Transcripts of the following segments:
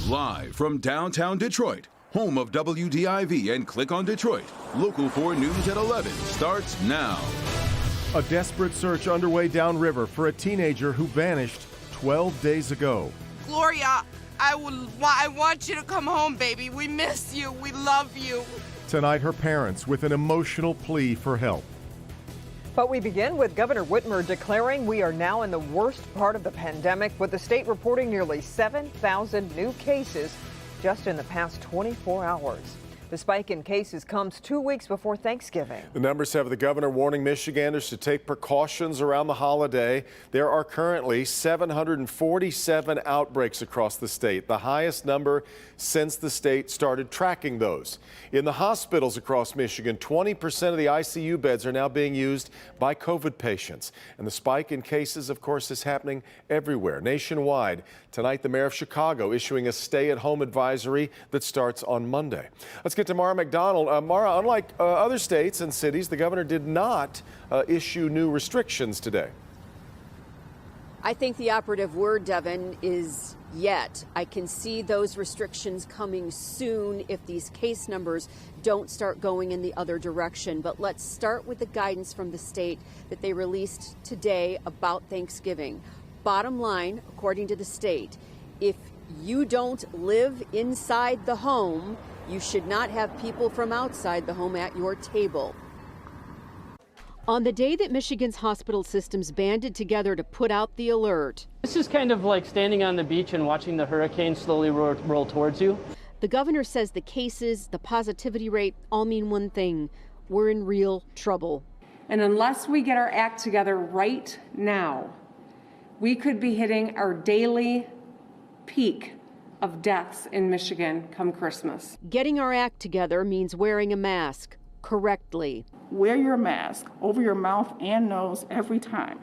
Live from downtown Detroit, home of WDIV and Click on Detroit, Local 4 News at 11 starts now. A desperate search underway downriver for a teenager who vanished 12 days ago. Gloria, I want you to come home, baby. We miss you. We love you. Tonight, her parents with an emotional plea for help. But we begin with Governor Whitmer declaring we are now in the worst part of the pandemic, with the state reporting nearly 7,000 new cases just in the past 24 hours. The spike in cases comes 2 weeks before Thanksgiving. The numbers have the governor warning Michiganders to take precautions around the holiday. There are currently 747 outbreaks across the state, the highest number since the state started tracking those. In the hospitals across Michigan, 20% of the ICU beds are now being used by COVID patients. And the spike in cases, of course, is happening everywhere, nationwide. Tonight, the mayor of Chicago issuing a stay-at-home advisory that starts on Monday. Let's get to Mara McDonald. Mara, unlike other states and cities, the governor did not issue new restrictions today. I think the operative word, Devin, is yet. I can see those restrictions coming soon if these case numbers don't start going in the other direction. But let's start with the guidance from the state that they released today about Thanksgiving. Bottom line, according to the state, if you don't live inside the home, you should not have people from outside the home at your table. On the day that Michigan's hospital systems banded together to put out the alert, this is kind of like standing on the beach and watching the hurricane slowly roll towards you. The governor says the cases, the positivity rate all mean one thing: we're in real trouble. And unless we get our act together right now, we could be hitting our daily peak of deaths in Michigan come Christmas. Getting our act together means wearing a mask correctly. Wear your mask over your mouth and nose every time.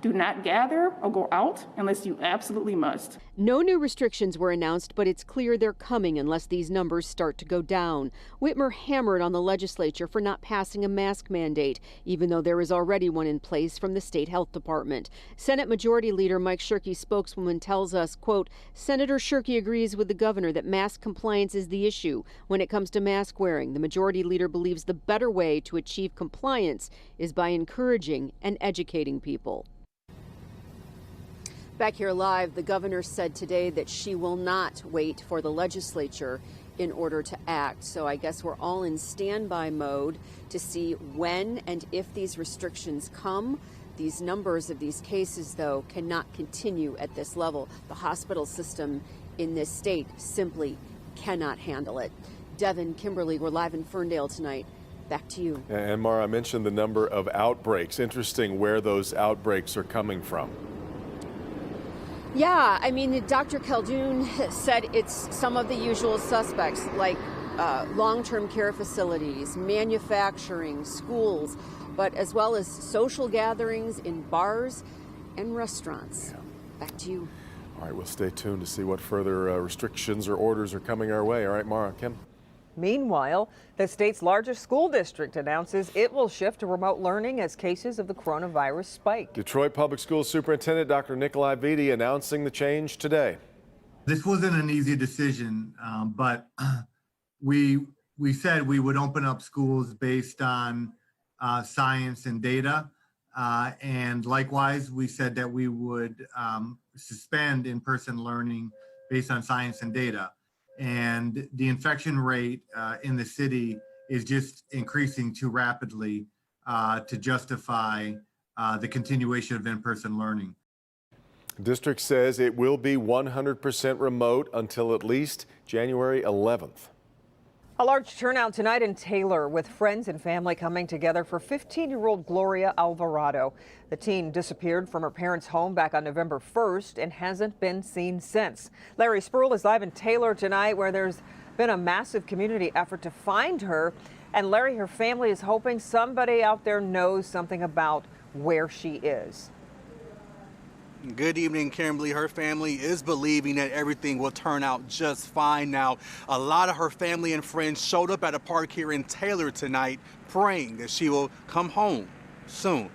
Do not gather or go out unless you absolutely must. No new restrictions were announced, but it's clear they're coming unless these numbers start to go down. Whitmer hammered on the legislature for not passing a mask mandate, even though there is already one in place from the state health department. Senate Majority Leader Mike Shirkey's spokeswoman tells us, quote, Senator Shirkey agrees with the governor that mask compliance is the issue. When it comes to mask wearing, the Majority Leader believes the better way to achieve compliance is by encouraging and educating people. Back here live, the governor said today that she will not wait for the legislature in order to act. So I guess we're all in standby mode to see when and if these restrictions come. These numbers of these cases, though, cannot continue at this level. The hospital system in this state simply cannot handle it. Devin, Kimberly, we're live in Ferndale tonight. Back to you. And Mara, I mentioned the number of outbreaks. Interesting where those outbreaks are coming from. Yeah, I mean, Dr. Khaldun said it's some of the usual suspects, like long-term care facilities, manufacturing, schools, but as well as social gatherings in bars and restaurants. Back to you. All right, we'll stay tuned to see what further restrictions or orders are coming our way. All right, Mara, Kim. Meanwhile, the state's largest school district announces it will shift to remote learning as cases of the coronavirus spike. Detroit Public Schools Superintendent Dr. Nikolai Vitti announcing the change today. This wasn't an easy decision, but we said we would open up schools based on science and data. And likewise, we said that we would suspend in-person learning based on science and data. And the infection rate in the city is just increasing too rapidly to justify the continuation of in-person learning. The district says it will be 100% remote until at least January 11th. A large turnout tonight in Taylor, with friends and family coming together for 15-year-old Gloria Alvarado. The teen disappeared from her parents' home back on November 1st and hasn't been seen since. Larry Spruill is live in Taylor tonight, where there's been a massive community effort to find her. And Larry, her family is hoping somebody out there knows something about where she is. Good evening, Kimberly. Her family is believing that everything will turn out just fine. Now, a lot of her family and friends showed up at a park here in Taylor tonight, praying that she will come home soon.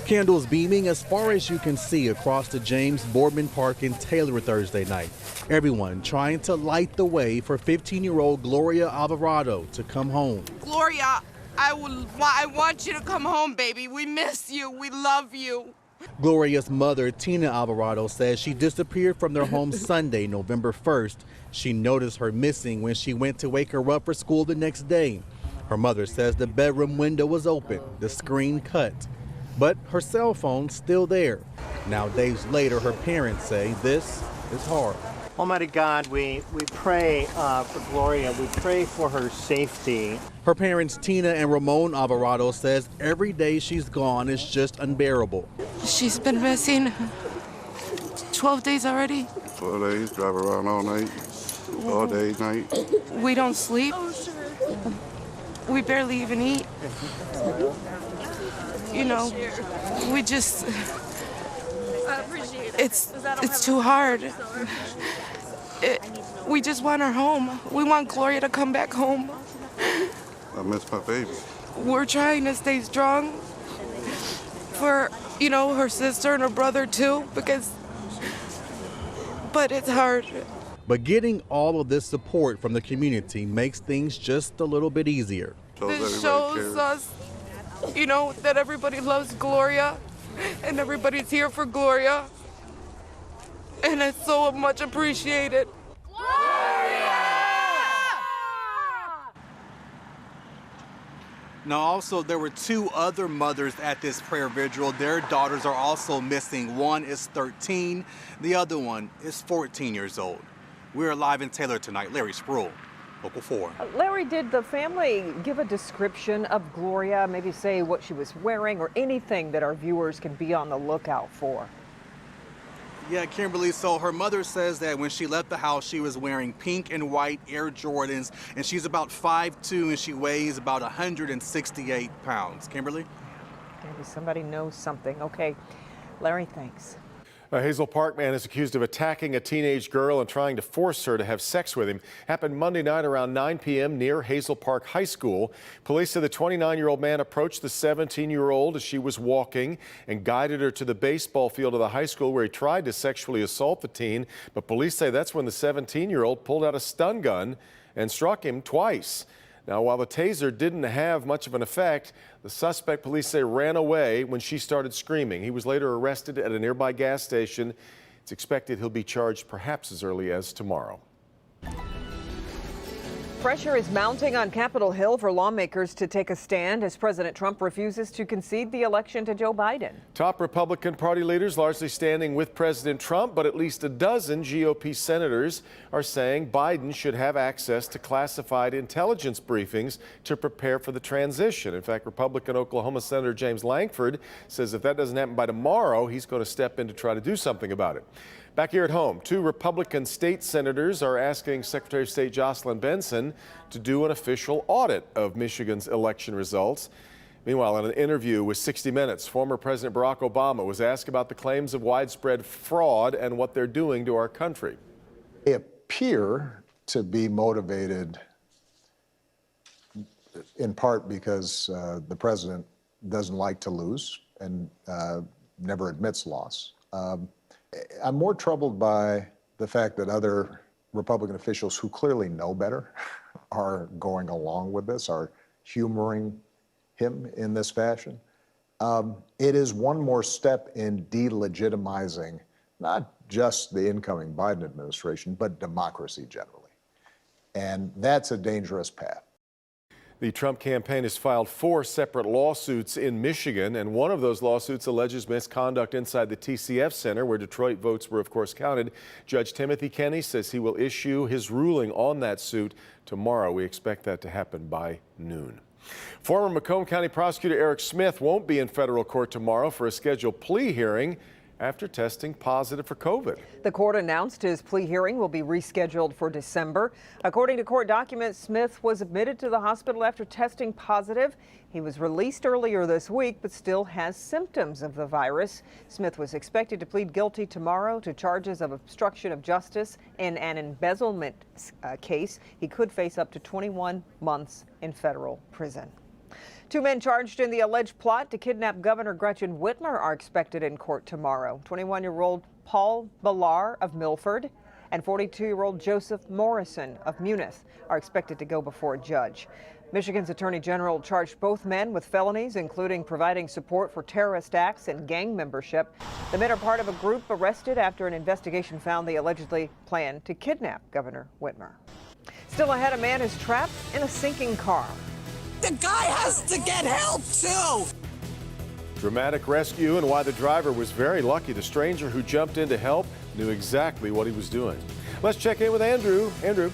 Candles beaming as far as you can see across the James Boardman Park in Taylor Thursday night. Everyone trying to light the way for 15-year-old Gloria Alvarado to come home. Gloria, I want you to come home, baby. We miss you. We love you. Gloria's mother, Tina Alvarado, says she disappeared from their home Sunday, November 1st. She noticed her missing when she went to wake her up for school the next day. Her mother says the bedroom window was open, the screen cut, but her cell phone's still there. Now, days later, her parents say this is hard. Almighty God, we pray for Gloria. We pray for her safety. Her parents, Tina and Ramon Alvarado, says every day she's gone is just unbearable. She's been missing 12 days already. 12 days, drive around all night, all day, night. We don't sleep. We barely even eat. You know, we just, it's too hard. We just want her home. We want Gloria to come back home. I miss my baby. We're trying to stay strong for, you know, her sister and her brother too, but it's hard. But getting all of this support from the community makes things just a little bit easier. This shows us, you know, that everybody loves Gloria and everybody's here for Gloria. And it's so much appreciated. Now, also, there were two other mothers at this prayer vigil. Their daughters are also missing. One is 13. The other one is 14 years old. We're live in Taylor tonight. Larry Spruill, Local 4. Larry, did the family give a description of Gloria, maybe say what she was wearing or anything that our viewers can be on the lookout for? Yeah, Kimberly, so her mother says that when she left the house, she was wearing pink and white Air Jordans, and she's about 5'2", and she weighs about 168 pounds. Kimberly? Maybe somebody knows something. Okay, Larry, thanks. A Hazel Park man is accused of attacking a teenage girl and trying to force her to have sex with him. Happened Monday night around 9 p.m. near Hazel Park High School. Police say the 29-year-old man approached the 17-year-old as she was walking and guided her to the baseball field of the high school where he tried to sexually assault the teen. But police say that's when the 17-year-old pulled out a stun gun and struck him twice. Now, while the taser didn't have much of an effect, the suspect, police say, ran away when she started screaming. He was later arrested at a nearby gas station. It's expected he'll be charged perhaps as early as tomorrow. Pressure is mounting on Capitol Hill for lawmakers to take a stand as President Trump refuses to concede the election to Joe Biden. Top Republican Party leaders largely standing with President Trump, but at least a dozen GOP senators are saying Biden should have access to classified intelligence briefings to prepare for the transition. In fact, Republican Oklahoma Senator James Lankford says if that doesn't happen by tomorrow, he's going to step in to try to do something about it. Back here at home, two Republican state senators are asking Secretary of State Jocelyn Benson to do an official audit of Michigan's election results. Meanwhile, in an interview with 60 Minutes, former President Barack Obama was asked about the claims of widespread fraud and what they're doing to our country. They appear to be motivated in part because the president doesn't like to lose and never admits loss. I'm more troubled by the fact that other Republican officials who clearly know better are going along with this, are humoring him in this fashion. It is one more step in delegitimizing not just the incoming Biden administration, but democracy generally. And that's a dangerous path. The Trump campaign has filed 4 separate lawsuits in Michigan, and one of those lawsuits alleges misconduct inside the TCF Center, where Detroit votes were, of course, counted. Judge Timothy Kenney says he will issue his ruling on that suit tomorrow. We expect that to happen by noon. Former Macomb County Prosecutor Eric Smith won't be in federal court tomorrow for a scheduled plea hearing after testing positive for COVID. The court announced his plea hearing will be rescheduled for December. According to court documents, Smith was admitted to the hospital after testing positive. He was released earlier this week, but still has symptoms of the virus. Smith was expected to plead guilty tomorrow to charges of obstruction of justice and an embezzlement case. He could face up to 21 months in federal prison. Two men charged in the alleged plot to kidnap Governor Gretchen Whitmer are expected in court tomorrow. 21-year-old Paul Ballar of Milford and 42-year-old Joseph Morrison of Munith are expected to go before a judge. Michigan's Attorney General charged both men with felonies, including providing support for terrorist acts and gang membership. The men are part of a group arrested after an investigation found they allegedly planned to kidnap Governor Whitmer. Still ahead, a man is trapped in a sinking car. The guy has to get help, too! Dramatic rescue and why the driver was very lucky. The stranger who jumped in to help knew exactly what he was doing. Let's check in with Andrew. Andrew.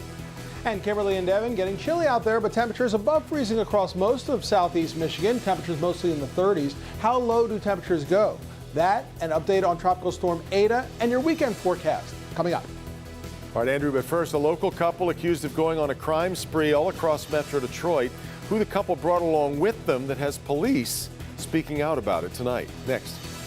And Kimberly and Devin, getting chilly out there, but temperatures above freezing across most of southeast Michigan. Temperatures mostly in the 30s. How low do temperatures go? That, an update on Tropical Storm Ada, and your weekend forecast coming up. All right, Andrew, but first, a local couple accused of going on a crime spree all across Metro Detroit. Who the couple brought along with them that has police speaking out about it tonight. Next.